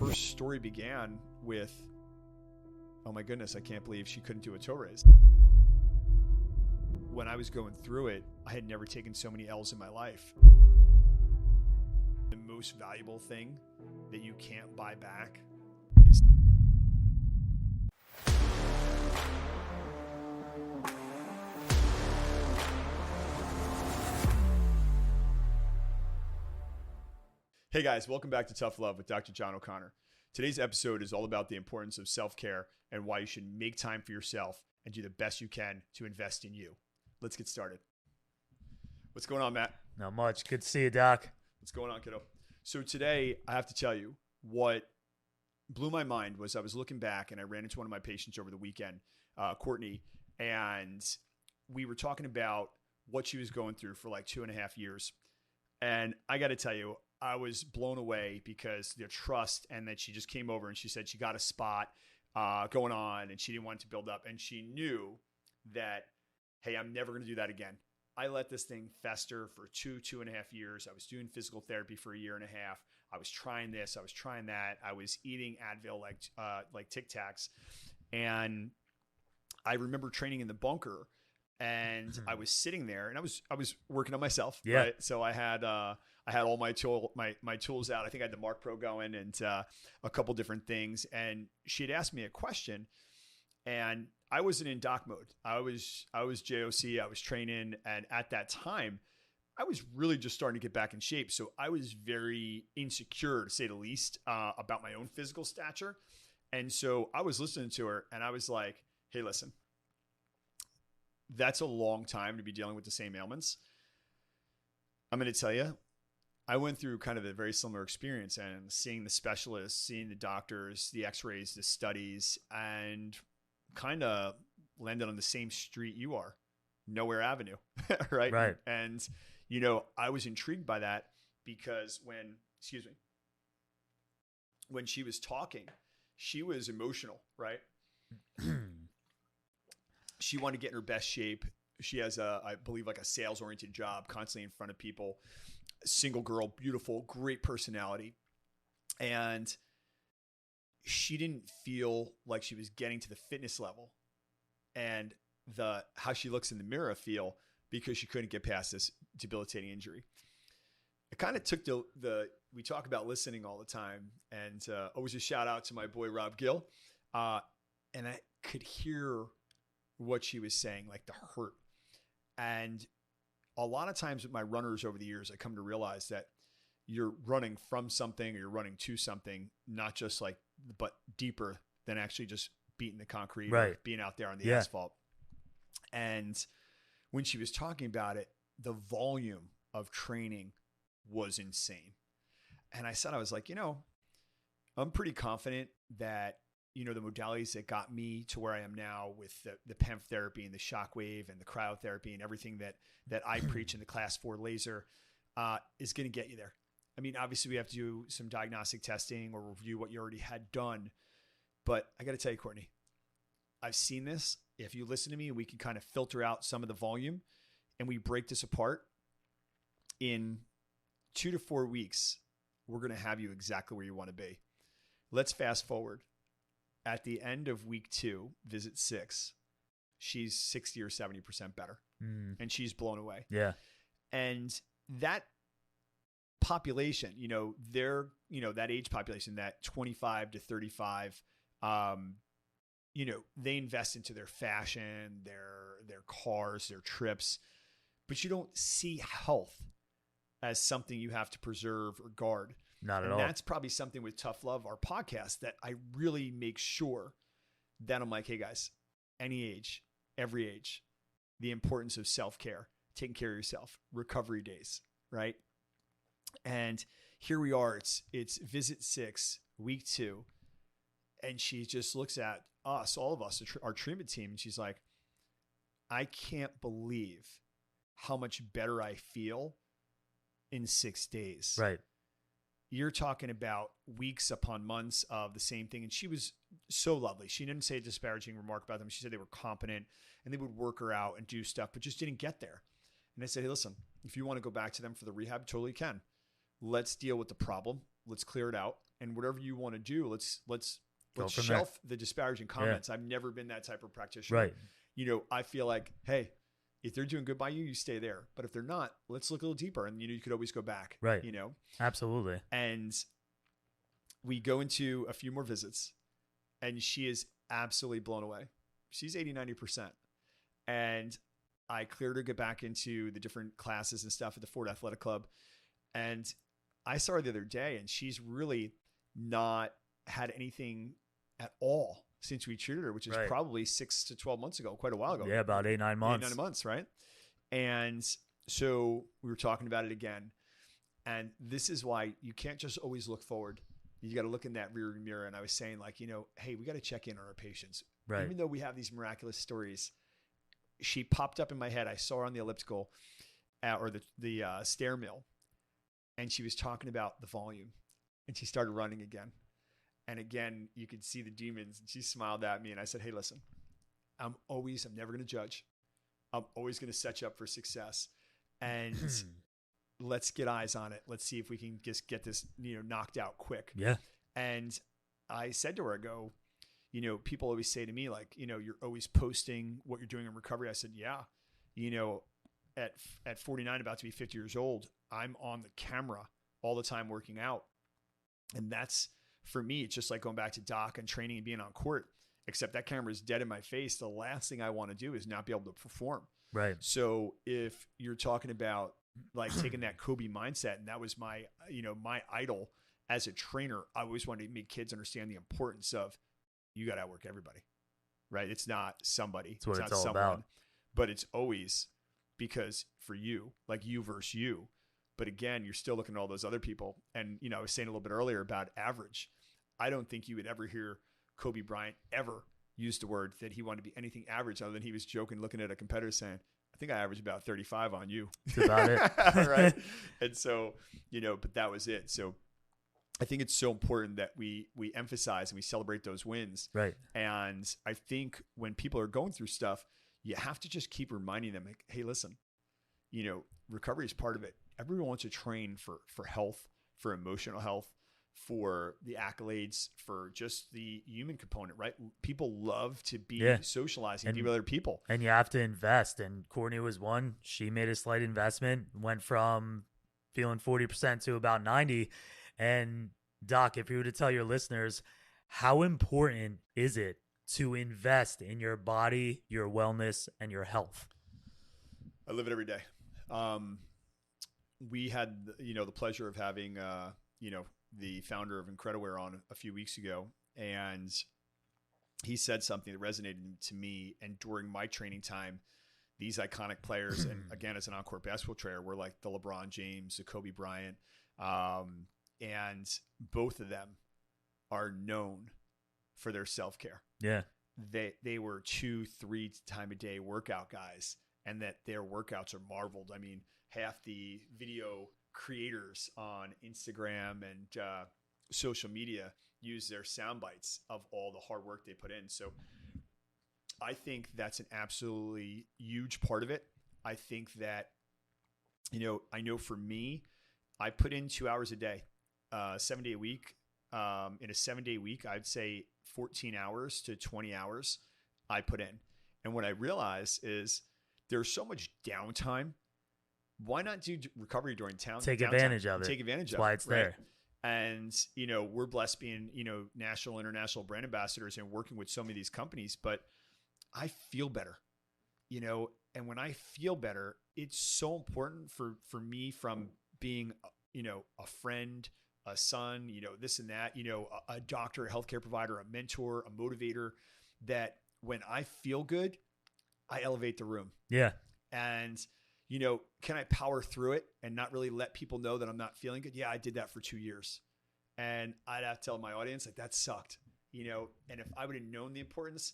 her story began with, oh my goodness, I can't believe she couldn't do a toe raise. When I was going through it, I had never taken so many L's in my life. The most valuable thing that you can't buy back is Hey guys, welcome back to Tough Love with Dr. John O'Connor. Today's episode is all about the importance of self-care and why you should make time for yourself and do the best you can to invest in you. Let's get started. What's going on, Matt? Not much. Good to see you, Doc. What's going on, kiddo? So today, I have to tell you, what blew my mind was I was looking back and I ran into one of my patients over the weekend, Courtney, and we were talking about what she was going through for like 2.5 years. And I got to tell you, I was blown away because the trust, and that she just came over and she said she got a spot going on and she didn't want it to build up. And she knew that, hey, I'm never going to do that again. I let this thing fester for 2.5 years. I was doing physical therapy for 1.5 years. I was trying this. I was trying that. I was eating Advil like Tic Tacs. And I remember training in the bunker, and I was sitting there and I was working on myself. Yeah. Right? So I had all my tools out. I think I had the Mark Pro going and a couple different things. And she had asked me a question, and I wasn't in doc mode. I was JOC. I was training, and at that time, I was really just starting to get back in shape. So I was very insecure, to say the least, about my own physical stature. And so I was listening to her, and I was like, "Hey, listen, that's a long time to be dealing with the same ailments. I'm going to tell you, I went through kind of a very similar experience, and seeing the specialists, seeing the doctors, the x-rays, the studies, and kind of landed on the same street you are, Nowhere Avenue, right? Right. And, I was intrigued by that because when she was talking, she was emotional, right? She wanted to get in her best shape. She has I believe, like a sales-oriented job, constantly in front of people. Single girl, beautiful, great personality. And she didn't feel like she was getting to the fitness level and how she looks in the mirror feel, because she couldn't get past this debilitating injury. It kind of took we talk about listening all the time, and always a shout out to my boy Rob Gill. And I could hear what she was saying, like the hurt. And a lot of times with my runners over the years, I come to realize that you're running from something or you're running to something, not just but deeper than actually just beating the concrete, right, or being out there on the asphalt. And when she was talking about it, the volume of training was insane. And I was like, I'm pretty confident that the modalities that got me to where I am now with the PEMF therapy and the shockwave and the cryotherapy and everything that I preach in the class 4 laser is going to get you there. I mean, obviously we have to do some diagnostic testing or review what you already had done. But I got to tell you, Courtney, I've seen this. If you listen to me, we can kind of filter out some of the volume, and we break this apart. In 2 to 4 weeks, we're going to have you exactly where you want to be. Let's fast forward. At the end of week 2, visit 6, she's 60 or 70% better. And she's blown away. Yeah. And that population, that age population, that 25 to 35, they invest into their fashion, their cars, their trips, but you don't see health as something you have to preserve or guard. Not at all. And that's probably something with Tough Love, our podcast, that I really make sure that I'm like, hey guys, any age, every age, the importance of self-care, taking care of yourself, recovery days, right? And here we are, it's visit 6, week 2. And she just looks at us, all of us, our treatment team, and she's like, I can't believe how much better I feel in 6 days. Right. You're talking about weeks upon months of the same thing. And she was so lovely. She didn't say a disparaging remark about them. She said they were competent and they would work her out and do stuff, but just didn't get there. And I said, hey, listen, if you want to go back to them for the rehab, totally can. Let's deal with the problem. Let's clear it out. and whatever you want to do, let's Go from shelf the disparaging comments. I've never been that type of practitioner. Right. I feel like, hey, if they're doing good by you, you stay there. But if they're not, let's look a little deeper. And, you could always go back. Right. Absolutely. And we go into a few more visits, and she is absolutely blown away. She's 80, 90%. And I cleared her to get back into the different classes and stuff at the Ford Athletic Club. And I saw her the other day, and she's really not had anything at all since we treated her, which is probably 6 to 12 months ago, quite a while ago. Yeah, about 8-9 months. 8-9 months, right? And so we were talking about it again. And this is why you can't just always look forward. You got to look in that rear mirror. And I was saying, like, hey, we got to check in on our patients. Right. Even though we have these miraculous stories, she popped up in my head. I saw her on the elliptical or the stair mill, and she was talking about the volume, and she started running again. And again, you could see the demons, and she smiled at me, and I said, hey, listen, I'm never going to judge. I'm always going to set you up for success, and let's get eyes on it. Let's see if we can just get this, knocked out quick. Yeah. And I said to her, I go, people always say to me, like, you're always posting what you're doing in recovery. I said, yeah, at 49, about to be 50 years old, I'm on the camera all the time working out. And that's, for me, it's just like going back to doc and training and being on court, except that camera is dead in my face. The last thing I want to do is not be able to perform. Right. So if you're talking about like taking that Kobe mindset, and that was my, my idol as a trainer, I always wanted to make kids understand the importance of, you got to outwork everybody, right? It's not somebody. It's what not it's all someone, about. but it's always because for you, like you versus you. But again, you're still looking at all those other people. And, I was saying a little bit earlier about average. I don't think you would ever hear Kobe Bryant ever use the word that he wanted to be anything average, other than he was joking, looking at a competitor saying, I think I average about 35 on you. That's about it. Right. And so, but that was it. So I think it's so important that we emphasize and we celebrate those wins. Right. And I think when people are going through stuff, you have to just keep reminding them, like, hey, listen, recovery is part of it. Everyone wants to train for health, for emotional health, for the accolades, for just the human component, right? People love to be socializing, be with other people. And you have to invest. And Courtney was one. She made a slight investment, went from feeling 40% to about 90%. And Doc, if you were to tell your listeners, how important is it to invest in your body, your wellness, and your health? I live it every day. We had, the pleasure of having, the founder of Incrediwear on a few weeks ago, and he said something that resonated to me. And during my training time, these iconic players, and again, as an on-court basketball trainer, were like the LeBron James, the Kobe Bryant, and both of them are known for their self-care. Yeah. They were 2-3 time a day workout guys, and that their workouts are marveled. I mean, half the video creators on Instagram and social media use their sound bites of all the hard work they put in. So I think that's an absolutely huge part of it. I think that, I know for me, I put in 2 hours a day, 7 day a week. In a 7-day week, I'd say 14 hours to 20 hours I put in. And what I realized is there's so much downtime. Why not do recovery during Take advantage of it. Take advantage of it. That's why it's there. And, we're blessed being, national, international brand ambassadors and working with so many of these companies, but I feel better, and when I feel better, it's so important for me, from being, a friend, a son, this and that, a doctor, a healthcare provider, a mentor, a motivator, that when I feel good, I elevate the room. Yeah. And, can I power through it and not really let people know that I'm not feeling good? Yeah, I did that for 2 years. And I'd have to tell my audience, like, that sucked, and if I would have known the importance,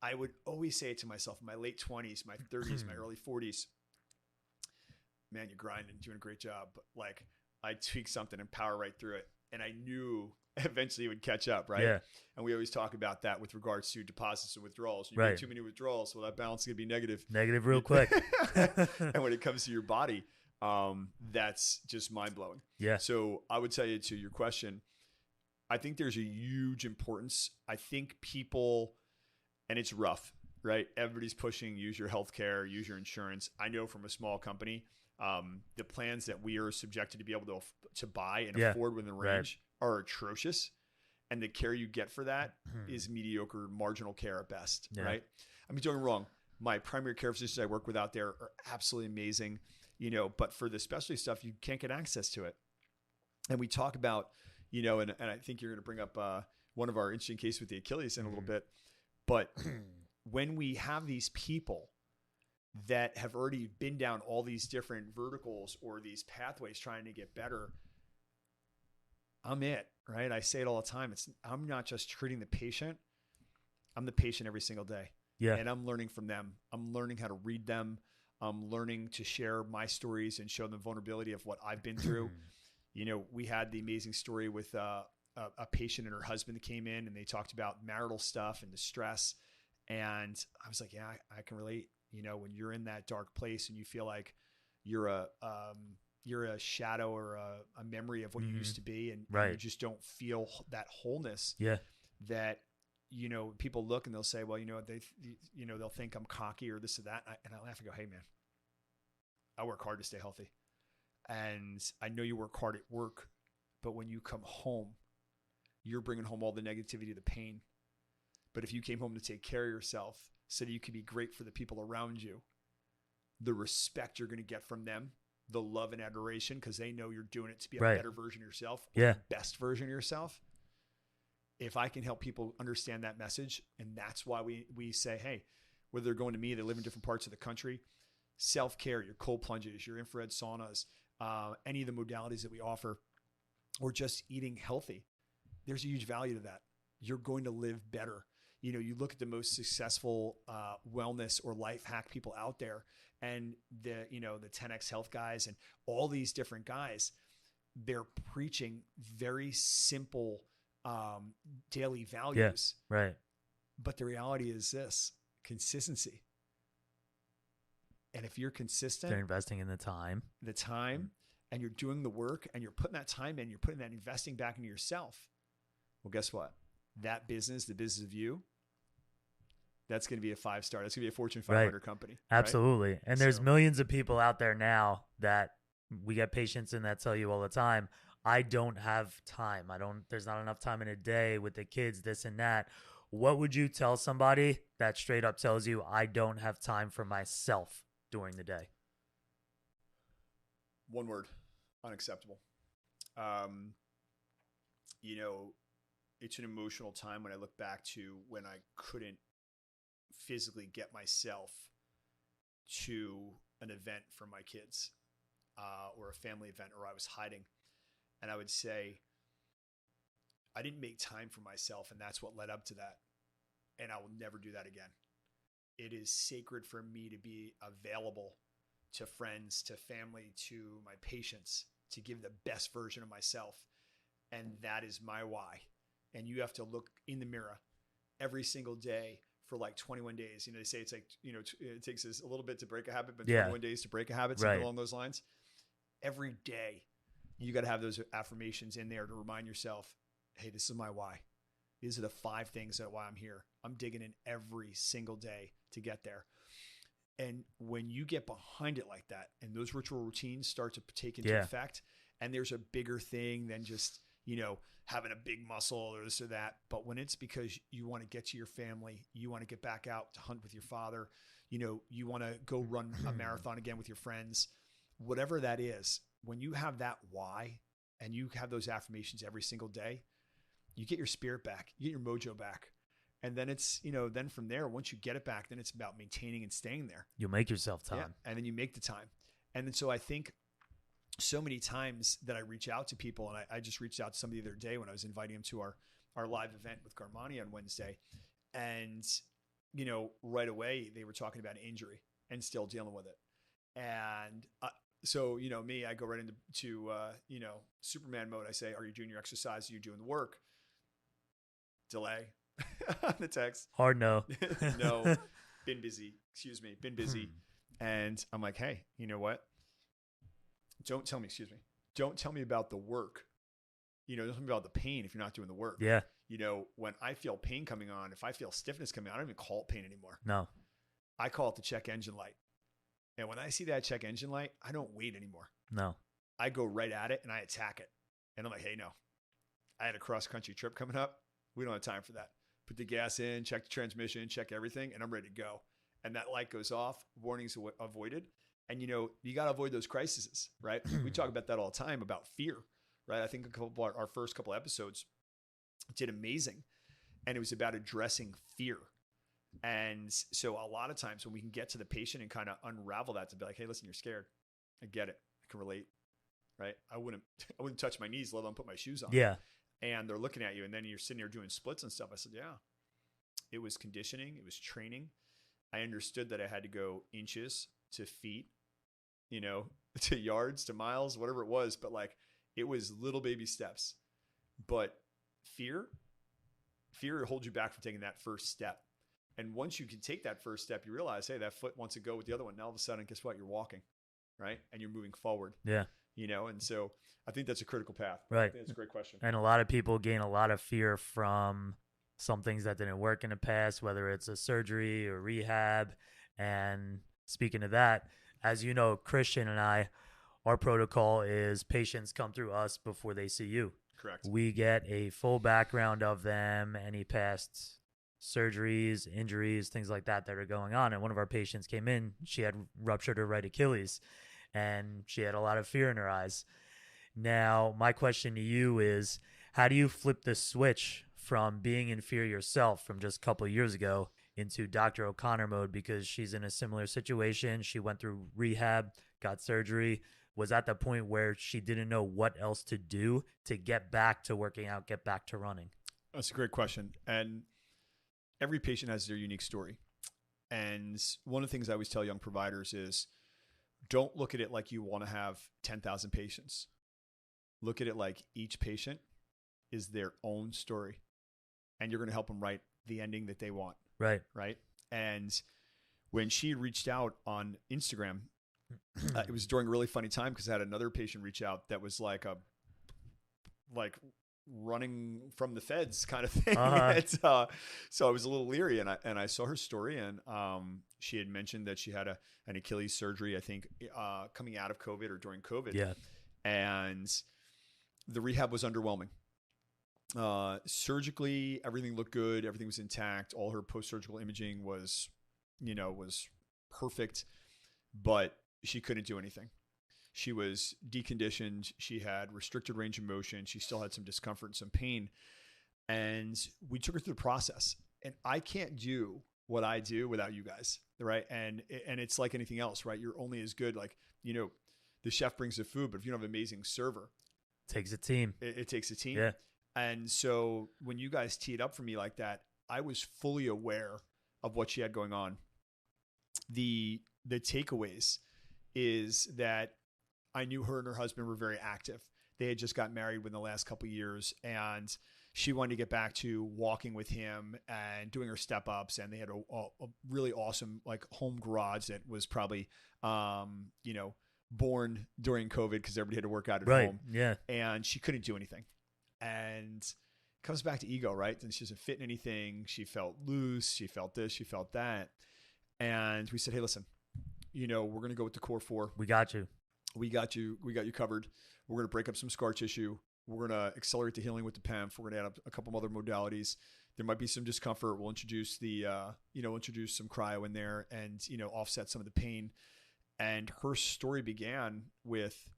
I would always say it to myself in my late 20s, my 30s, my early 40s, man, you're grinding, doing a great job. But like, I tweaked something and power right through it. And I knew eventually it would catch up, right? Yeah. And we always talk about that with regards to deposits and withdrawals. You right. get too many withdrawals, well, that balance is going to be negative. Negative real quick. And when it comes to your body, that's just mind-blowing. Yeah. So I would tell you, to your question, I think there's a huge importance. I think people, and it's rough, right? Everybody's pushing, use your healthcare, use your insurance. I know from a small company, the plans that we are subjected to be able to buy and afford within the range are atrocious. And the care you get for that is mediocre, marginal care at best, right? I mean, don't get me wrong. My primary care physicians I work with out there are absolutely amazing, but for the specialty stuff, you can't get access to it. And we talk about, and I think you're going to bring up one of our interesting cases with the Achilles in a little bit. But when we have these people that have already been down all these different verticals or these pathways trying to get better, I'm it, right? I say it all the time. I'm not just treating the patient. I'm the patient every single day. Yeah. And I'm learning from them. I'm learning how to read them. I'm learning to share my stories and show them vulnerability of what I've been through. We had the amazing story with a patient and her husband that came in, and they talked about marital stuff and the stress. And I was like, yeah, I can relate. When you're in that dark place and you feel like you're a shadow or a memory of what you used to be, and you just don't feel that wholeness. Yeah. That, people look and they'll say, well, they'll think I'm cocky or this or that. And I laugh and go, hey man, I work hard to stay healthy. And I know you work hard at work, but when you come home, you're bringing home all the negativity, the pain. But if you came home to take care of yourself so that you could be great for the people around you, the respect you're going to get from them, the love and adoration, because they know you're doing it to be a better version of yourself, the best version of yourself. If I can help people understand that message, and that's why we say, hey, whether they're going to me, they live in different parts of the country, self-care, your cold plunges, your infrared saunas, any of the modalities that we offer, or just eating healthy, there's a huge value to that. You're going to live better. You look at the most successful wellness or life hack people out there, and the 10X Health guys and all these different guys, they're preaching very simple daily values. Yeah, right. But the reality is this: consistency. And if you're consistent, they're investing in the time, and you're doing the work, and you're putting that time in, you're putting that investing back into yourself. Well, guess what? That business, the business of you, that's going to be a 5-star. That's going to be a Fortune 500 company. Absolutely. Right? And there's millions of people out there now that we get patients in that tell you all the time, I don't have time. There's not enough time in a day with the kids, this and that. What would you tell somebody that straight up tells you, I don't have time for myself during the day? One word: unacceptable. It's an emotional time when I look back to when I couldn't physically get myself to an event for my kids or a family event, or I was hiding. And I would say, I didn't make time for myself, and that's what led up to that. And I will never do that again. It is sacred for me to be available to friends, to family, to my patients, to give the best version of myself. And that is my why. And you have to look in the mirror every single day for like 21 days. They say it's like, it takes us a little bit to break a habit, but 21 days to break a habit, something along those lines. Every day, you got to have those affirmations in there to remind yourself, hey, this is my why. These are the 5 things that why I'm here. I'm digging in every single day to get there. And when you get behind it like that, and those ritual routines start to take into effect, and there's a bigger thing than just, having a big muscle or this or that. But when it's because you want to get to your family, you want to get back out to hunt with your father, you want to go run a marathon again with your friends, whatever that is, when you have that why and you have those affirmations every single day, you get your spirit back, you get your mojo back. And then it's, then from there, once you get it back, then it's about maintaining and staying there. You'll make yourself time. Yeah, and then you make the time. And then so I think so many times that I reach out to people, and I just reached out to somebody the other day when I was inviting him to our live event with Garmani on Wednesday. And, right away they were talking about injury and still dealing with it. And so, me, I go right into Superman mode. I say, are you doing your exercise? Are you doing the work? Delay on the text. Hard no. No, been busy. Been busy. And I'm like, hey, you know what? Don't tell me about the work there's something about the pain if you're not doing the work. Yeah. When I feel pain coming on, if I feel stiffness coming on, I don't even call it pain anymore. No. I call it the check engine light. And when I see that check engine light, I don't wait anymore. No. I go right at it and I attack it. And I'm like, hey, no, I had a cross-country trip coming up. We don't have time for that. Put the gas in, check the transmission, check everything, and I'm ready to go. And that light goes off, warnings avoided. And, you got to avoid those crises, right? We talk about that all the time, about fear, right? I think our first couple episodes did amazing. And it was about addressing fear. And so a lot of times when we can get to the patient and kind of unravel that to be like, hey, listen, you're scared. I get it. I can relate, right? I wouldn't touch my knees, let alone put my shoes on. Yeah. And they're looking at you, and then you're sitting there doing splits and stuff. I said, yeah, it was conditioning. It was training. I understood that I had to go inches to feet, to yards, to miles, whatever it was. But like, it was little baby steps. But fear holds you back from taking that first step. And once you can take that first step, you realize, hey, that foot wants to go with the other one. Now all of a sudden, guess what? You're walking, right? And you're moving forward. Yeah. And so I think that's a critical path. Right. I think that's a great question. And a lot of people gain a lot of fear from some things that didn't work in the past, whether it's a surgery or rehab. And speaking of that, as you know, Christian and I, our protocol is patients come through us before they see you. Correct. We get a full background of them, any past surgeries, injuries, things like that are going on. And one of our patients came in, she had ruptured her right Achilles and she had a lot of fear in her eyes. Now, my question to you is, how do you flip the switch from being in fear yourself from just a couple of years ago into Dr. O'Connor mode? Because she's in a similar situation. She went through rehab, got surgery, was at the point where she didn't know what else to do to get back to working out, get back to running. That's a great question. And every patient has their unique story. And one of the things I always tell young providers is, don't look at it like you want to have 10,000 patients. Look at it like each patient is their own story. And you're going to help them write the ending that they want. Right. Right. And when she reached out on Instagram, it was during a really funny time because I had another patient reach out that was like running from the feds kind of thing. So I was a little leery, and I saw her story, and she had mentioned that she had an Achilles surgery, I think, coming out of COVID or during COVID. Yeah. And the rehab was underwhelming. Surgically, everything looked good. Everything was intact. All her post-surgical imaging was perfect, but she couldn't do anything. She was deconditioned. She had restricted range of motion. She still had some discomfort and some pain. And we took her through the process. And I can't do what I do without you guys, right? And it's like anything else, right? You're only as good. Like, the chef brings the food, but if you don't have an amazing server, takes a team. It takes a team. Yeah. And so when you guys teed up for me like that, I was fully aware of what she had going on. The takeaways is that I knew her and her husband were very active. They had just got married within the last couple of years, and she wanted to get back to walking with him and doing her step ups. And they had a really awesome like home garage that was probably, born during COVID because everybody had to work out at home. Yeah. And she couldn't do anything. And it comes back to ego, right? And she doesn't fit in anything. She felt loose. She felt this. She felt that. And we said, hey, listen, we're going to go with the core 4. We got you. We got you covered. We're going to break up some scar tissue. We're going to accelerate the healing with the PEMF. We're going to add up a couple other modalities. There might be some discomfort. We'll introduce introduce some cryo in there and, offset some of the pain. And her story began with,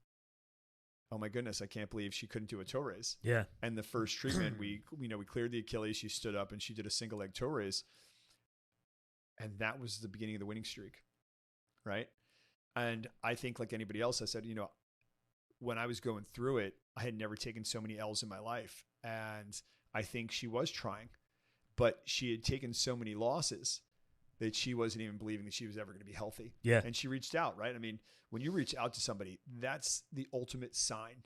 oh my goodness, I can't believe she couldn't do a toe raise. Yeah. And the first treatment, we cleared the Achilles. She stood up and she did a single leg toe raise. And that was the beginning of the winning streak. Right. And I think like anybody else, I said, when I was going through it, I had never taken so many L's in my life. And I think she was trying, but she had taken so many losses that she wasn't even believing that she was ever going to be healthy. Yeah. And she reached out, right? I mean, when you reach out to somebody, that's the ultimate sign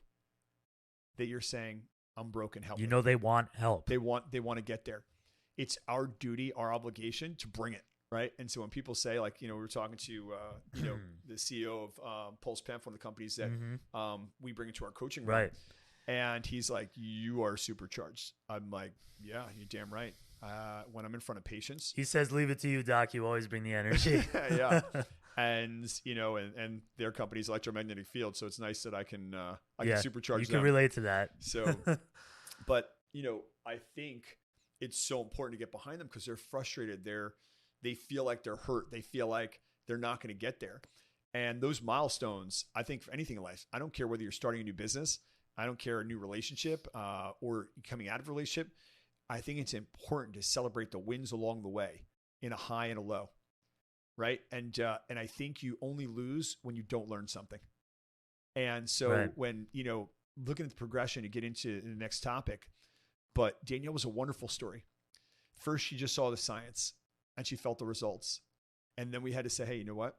that you're saying, I'm broken, help me. They want help. They want to get there. It's our duty, our obligation to bring it. Right. And so when people say like, we were talking to, the CEO of Pulse PEMF, one of the companies that we bring into our coaching room. Right. And he's like, you are supercharged. I'm like, yeah, you're damn right. When I'm in front of patients. He says, leave it to you, Doc. You always bring the energy. Yeah. And, you know, and their company's electromagnetic field. So it's nice that I can supercharge you them. can relate to that. So, but, you know, I think it's so important to get behind them because they're frustrated. They feel like they're hurt. They feel like they're not going to get there. And those milestones, I think for anything in life, I don't care whether you're starting a new business, I don't care a new relationship or coming out of a relationship. I think it's important to celebrate the wins along the way in a high and a low, right? And I think you only lose when you don't learn something. And so when, you know, looking at the progression to get into the next topic, but Danielle was a wonderful story. First, she just saw the science and she felt the results. And then we had to say, hey, you know what?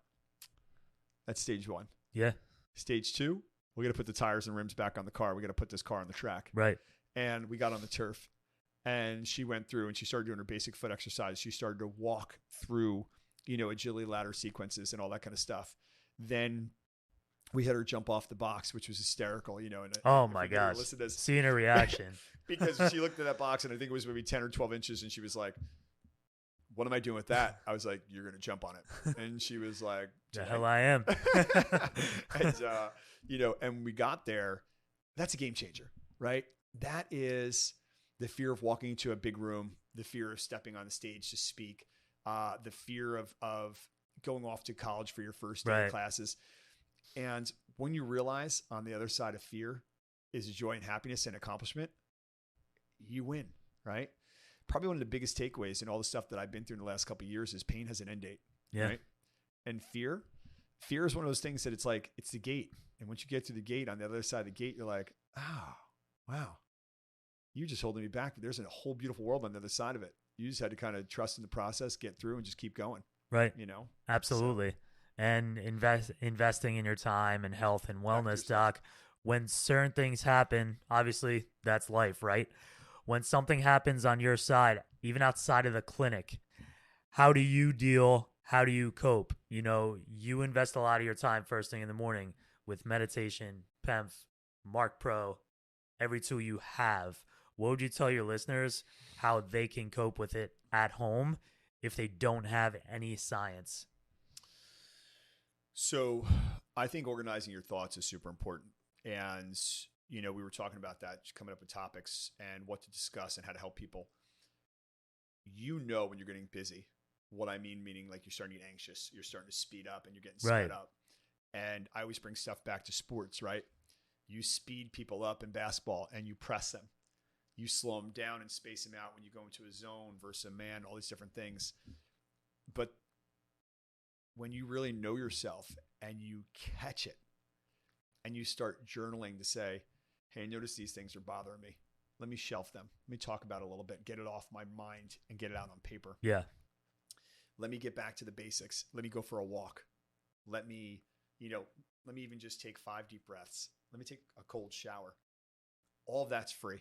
That's stage one. Yeah. Stage two, we got to put the tires and rims back on the car. We got to put this car on the track. Right. And we got on the turf and she went through and she started doing her basic foot exercise. She started to walk through, you know, agility ladder sequences and all that kind of stuff. Then we had her jump off the box, which was hysterical, you know. And oh my gosh. Seeing her reaction. Because she looked at that box and I think it was maybe 10 or 12 inches and she was like, what am I doing with that? I was like, you're going to jump on it. And she was like, the hell I am. And, you know, and we got there. That's a game changer, right? That is the fear of walking into a big room, the fear of stepping on the stage to speak, the fear of going off to college for your first day of classes. And when you realize on the other side of fear is joy and happiness and accomplishment, you win, right? Probably one of the biggest takeaways in all the stuff that I've been through in the last couple of years is pain has an end date. Yeah. Right? And fear is one of those things that it's like, it's the gate. And once you get through the gate, on the other side of the gate, you're like, oh, wow, you're just holding me back. But there's a whole beautiful world on the other side of it. You just had to kind of trust in the process, get through and just keep going. Right. You know? Absolutely. So. And investing in your time and health and wellness, Doc, when certain things happen, obviously that's life, right? When something happens on your side, even outside of the clinic, how do you deal? How do you cope? You know, you invest a lot of your time first thing in the morning with meditation, PEMF, Mark Pro, every tool you have. What would you tell your listeners how they can cope with it at home if they don't have any science? So I think organizing your thoughts is super important. And, you know, we were talking about that, coming up with topics and what to discuss and how to help people. You know, when you're getting busy, what I meaning like you're starting to get anxious, you're starting to speed up and you're getting sped up. And I always bring stuff back to sports, right? You speed people up in basketball and you press them. You slow them down and space them out when you go into a zone versus a man, all these different things. But when you really know yourself and you catch it and you start journaling to say, hey, I notice these things are bothering me. Let me shelf them. Let me talk about it a little bit, get it off my mind and get it out on paper. Yeah. Let me get back to the basics. Let me go for a walk. Let me even just take 5 deep breaths. Let me take a cold shower. All of that's free,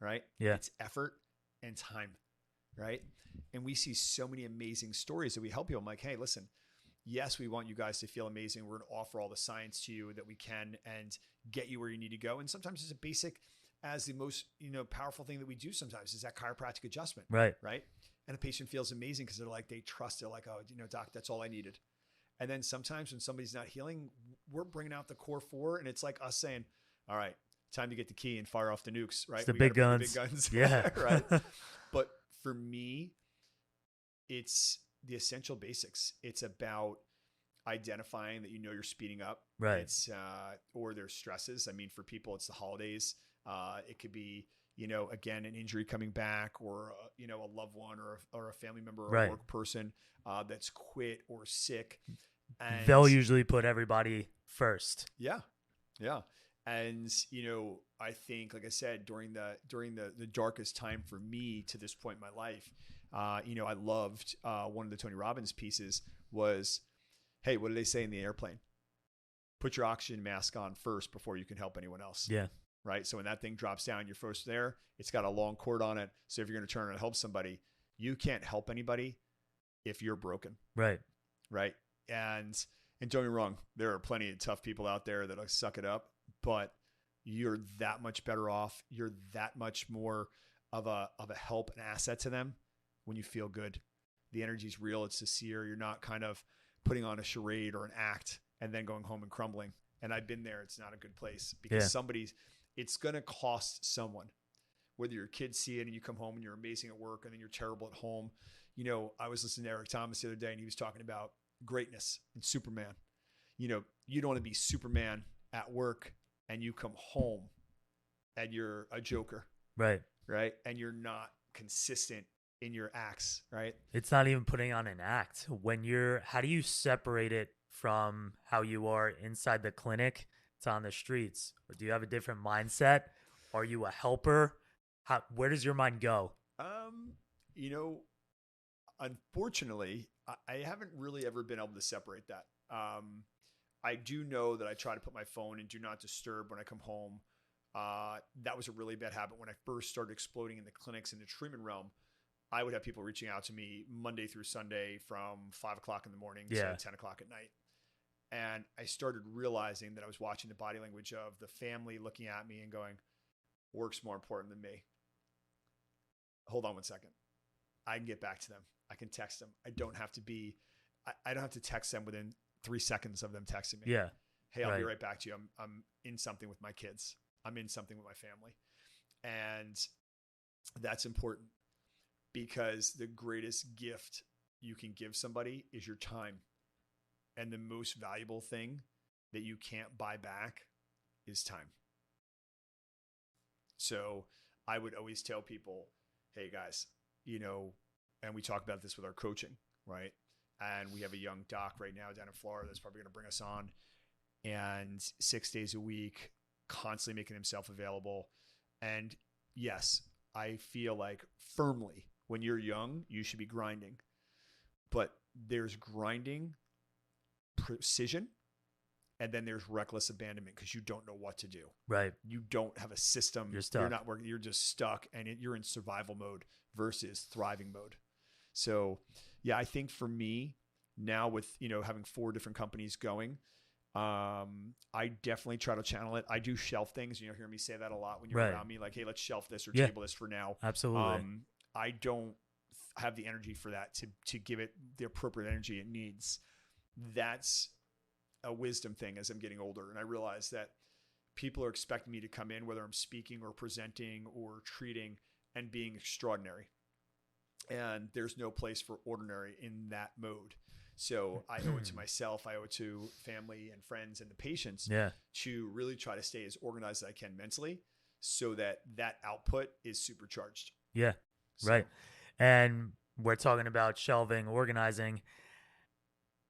right? Yeah. It's effort and time, right? And we see so many amazing stories that we help people. I'm like, hey, listen, yes, we want you guys to feel amazing. We're going to offer all the science to you that we can and get you where you need to go. And sometimes it's a basic as the most, powerful thing that we do sometimes is that chiropractic adjustment. Right. Right. And a patient feels amazing because they trust. They're like, oh, doc, that's all I needed. And then sometimes when somebody's not healing, we're bringing out the core 4 and it's like us saying, all right, time to get the key and fire off the nukes, right? It's the big guns. Yeah. Right. But for me, it's the essential basics. It's about identifying that you're speeding up. Right. It's or there's stresses. I mean, for people, it's the holidays. It could be, again, an injury coming back or, a loved one or a family member or a work person that's quit or sick. And they'll usually put everybody first. Yeah. Yeah. And, I think, like I said, during the darkest time for me to this point in my life, I loved one of the Tony Robbins pieces was, hey, what do they say in the airplane? Put your oxygen mask on first before you can help anyone else. Yeah. Right. So when that thing drops down, you're first there. It's got a long cord on it. So if you're going to turn and help somebody, you can't help anybody if you're broken. Right. Right. And don't get me wrong, there are plenty of tough people out there that'll suck it up. But you're that much better off. You're that much more of a help and asset to them when you feel good. The energy's real. It's sincere. You're not kind of putting on a charade or an act and then going home and crumbling. And I've been there. It's not a good place because it's going to cost someone, whether your kids see it and you come home and you're amazing at work and then you're terrible at home. You know, I was listening to Eric Thomas the other day and he was talking about greatness and Superman. You know, you don't want to be Superman at work and you come home and you're a joker. Right. Right. And you're not consistent in your acts. Right. It's not even putting on an act. How do you separate it from how you are inside the clinic to on the streets? Or do you have a different mindset? Are you a helper? Where does your mind go? You know, unfortunately, I haven't really ever been able to separate that. I do know that I try to put my phone in do not disturb when I come home. That was a really bad habit when I first started exploding in the clinics in the treatment realm. I would have people reaching out to me Monday through Sunday from 5 o'clock in the morning to 10 o'clock at night. And I started realizing that I was watching the body language of the family looking at me and going, work's more important than me. Hold on one second. I can get back to them. I can text them. I don't have to text them within 3 seconds of them texting me. Yeah. Hey, I'll be right back to you. I'm in something with my kids. I'm in something with my family. And that's important because the greatest gift you can give somebody is your time. And the most valuable thing that you can't buy back is time. So I would always tell people, hey guys, you know, and we talk about this with our coaching, right? And we have a young doc right now down in Florida that's probably going to bring us on, and 6 days a week, constantly making himself available. And yes, I feel like firmly when you're young, you should be grinding, but there's grinding precision. And then there's reckless abandonment because you don't know what to do. Right. You don't have a system. You're stuck. You're not working. You're just stuck, and you're in survival mode versus thriving mode. So, yeah, I think for me now with, you know, having 4 different companies going, I definitely try to channel it. I do shelf things. You know, hear me say that a lot when you're around me, like, hey, let's shelf this or table this for now. Absolutely. I don't have the energy for that to give it the appropriate energy it needs. That's a wisdom thing as I'm getting older. And I realize that people are expecting me to come in, whether I'm speaking or presenting or treating, and being extraordinary. And there's no place for ordinary in that mode. So I owe it to myself. I owe it to family and friends and the patients to really try to stay as organized as I can mentally so that that output is supercharged. Yeah. So. Right. And we're talking about shelving, organizing.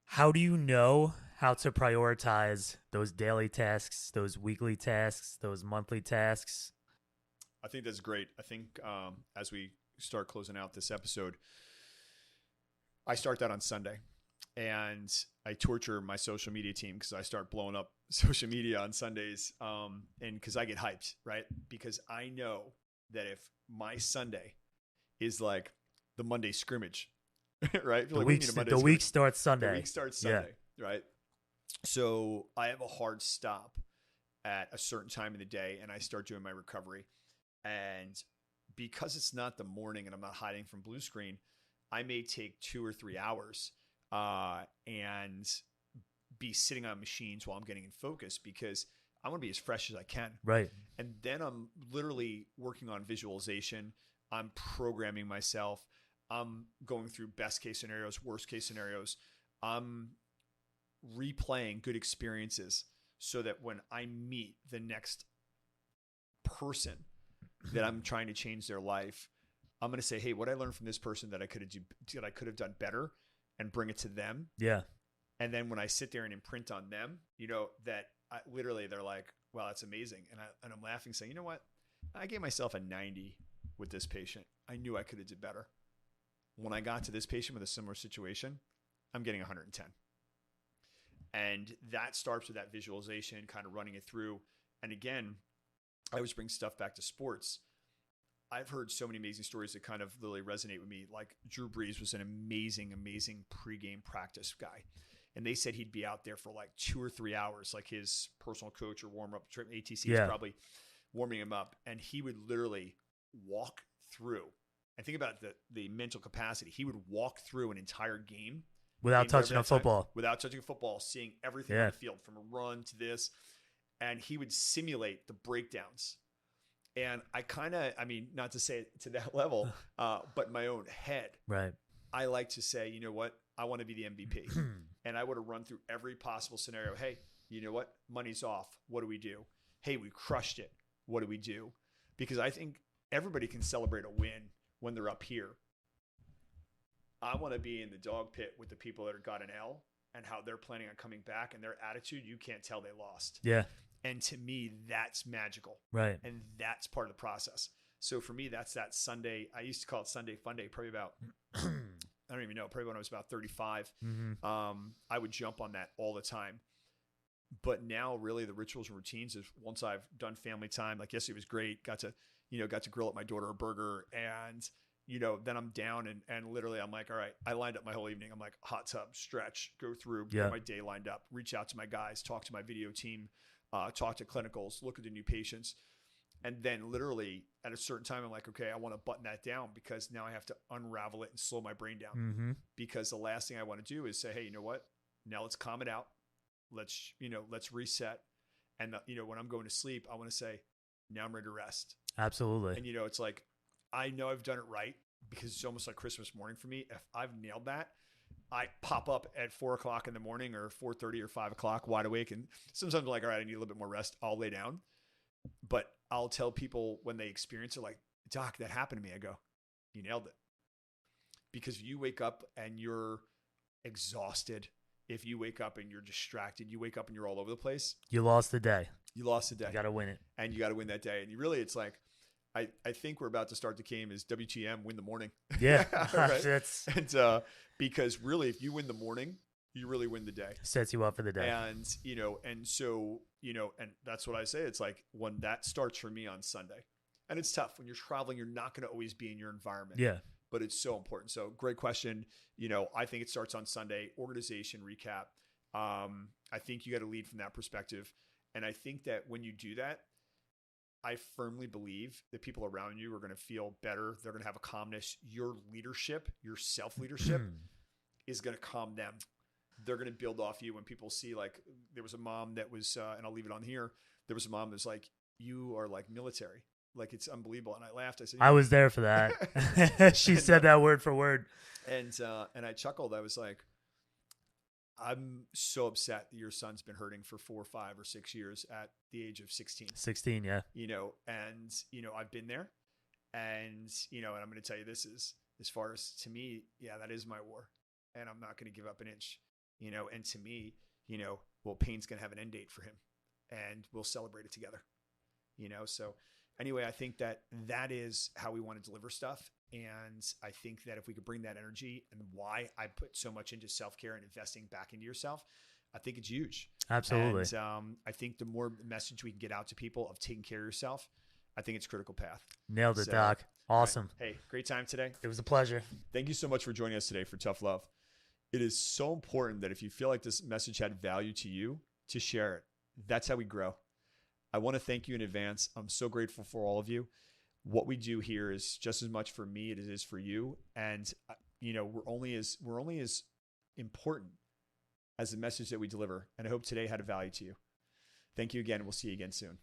How do you know how to prioritize those daily tasks, those weekly tasks, those monthly tasks? I think that's great. I think as we start closing out this episode, I start that on Sunday. And I torture my social media team because I start blowing up social media on Sundays. And because I get hyped, right? Because I know that if my Sunday is like the Monday scrimmage, right? The week starts Sunday. The week starts Sunday, right? So I have a hard stop at a certain time of the day and I start doing my recovery. And because it's not the morning and I'm not hiding from blue screen, I may take 2 or 3 hours and be sitting on machines while I'm getting in focus because I want to be as fresh as I can. Right. And then I'm literally working on visualization. I'm programming myself. I'm going through best case scenarios, worst case scenarios. I'm replaying good experiences so that when I meet the next person that I'm trying to change their life, I'm going to say, hey, what I learned from this person that I could have done better, and bring it to them. Yeah. And then when I sit there and imprint on them, you know, that literally they're like, wow, that's amazing. And I'm laughing saying, you know what? I gave myself a 90 with this patient. I knew I could have did better. When I got to this patient with a similar situation, I'm getting 110. And that starts with that visualization, kind of running it through. And again, I always bring stuff back to sports. I've heard so many amazing stories that kind of really resonate with me. Like Drew Brees was an amazing, amazing pregame practice guy. And they said he'd be out there for like 2 or 3 hours, like his personal coach or warm up. ATC is probably warming him up. And he would literally walk through. And think about the mental capacity. He would walk through an entire game without touching a football. Without touching a football, seeing everything on the field from a run to this. And he would simulate the breakdowns. And I mean, not to say it to that level, but in my own head, right? I like to say, you know what? I want to be the MVP. And I would have run through every possible scenario. Hey, you know what? Money's off. What do we do? Hey, we crushed it. What do we do? Because I think everybody can celebrate a win when they're up here. I want to be in the dog pit with the people that got an L and how they're planning on coming back, and their attitude, you can't tell they lost. Yeah. And to me, that's magical. Right. And that's part of the process. So for me, that's that Sunday. I used to call it Sunday Fun Day, probably about, I don't even know, probably when I was about 35. I would jump on that all the time. But now really the rituals and routines is once I've done family time, like yesterday was great. Got to grill up my daughter a burger, and then I'm down and literally I'm like, all right, I lined up my whole evening. I'm like, hot tub, stretch, go through, get my day lined up, reach out to my guys, talk to my video team, talk to clinicals, look at the new patients. And then literally at a certain time, I'm like, okay, I want to button that down because now I have to unravel it and slow my brain down. Because the last thing I want to do is say, hey, you know what? Now let's calm it out. Let's reset. And when I'm going to sleep, I want to say, now I'm ready to rest. Absolutely. And it's like, I know I've done it right because it's almost like Christmas morning for me. If I've nailed that, I pop up at 4 o'clock in the morning or 4:30 or 5 o'clock wide awake. And sometimes I'm like, all right, I need a little bit more rest. I'll lay down. But I'll tell people when they experience it, like, Doc, that happened to me. I go, you nailed it. Because you wake up and you're exhausted. If you wake up and you're distracted, you wake up and you're all over the place. You lost the day. You lost the day. You got to win it. And you got to win that day. And it's like, I think we're about to start the game is WTM, win the morning. Yeah. Right? And because really, if you win the morning, you really win the day. Sets you up for the day. And, and that's what I say. It's like when that starts for me on Sunday. And it's tough. When you're traveling, you're not going to always be in your environment. Yeah. But it's so important. So great question. I think it starts on Sunday. Organization recap. I think you got to lead from that perspective. And I think that when you do that, I firmly believe that people around you are going to feel better. They're going to have a calmness. Your leadership, your self-leadership is going to calm them. They're going to build off you. When people see, like, there was a mom that was, and I'll leave it on here. There was a mom that was like, you are like military. Like, it's unbelievable. And I laughed. I said, I was there for that. She said that word for word. And I chuckled. I was like, I'm so upset that your son's been hurting for 4, 5, or 6 years at the age of 16. 16, yeah. And I've been there, and and I'm going to tell you, this is, as far as to me, yeah, that is my war, and I'm not going to give up an inch. And to me, well, pain's going to have an end date for him, and we'll celebrate it together. So anyway, I think that is how we want to deliver stuff. And I think that if we could bring that energy, and why I put so much into self-care and investing back into yourself, I think it's huge. Absolutely. And I think the more message we can get out to people of taking care of yourself, I think it's a critical path. Nailed it, Doc. Awesome. Right. Hey, great time today. It was a pleasure. Thank you so much for joining us today for Tough Love. It is so important that if you feel like this message had value to you, to share it. That's how we grow. I want to thank you in advance. I'm so grateful for all of you. What we do here is just as much for me as it is for you. And, we're only as important as the message that we deliver. And I hope today had a value to you. Thank you again. We'll see you again soon.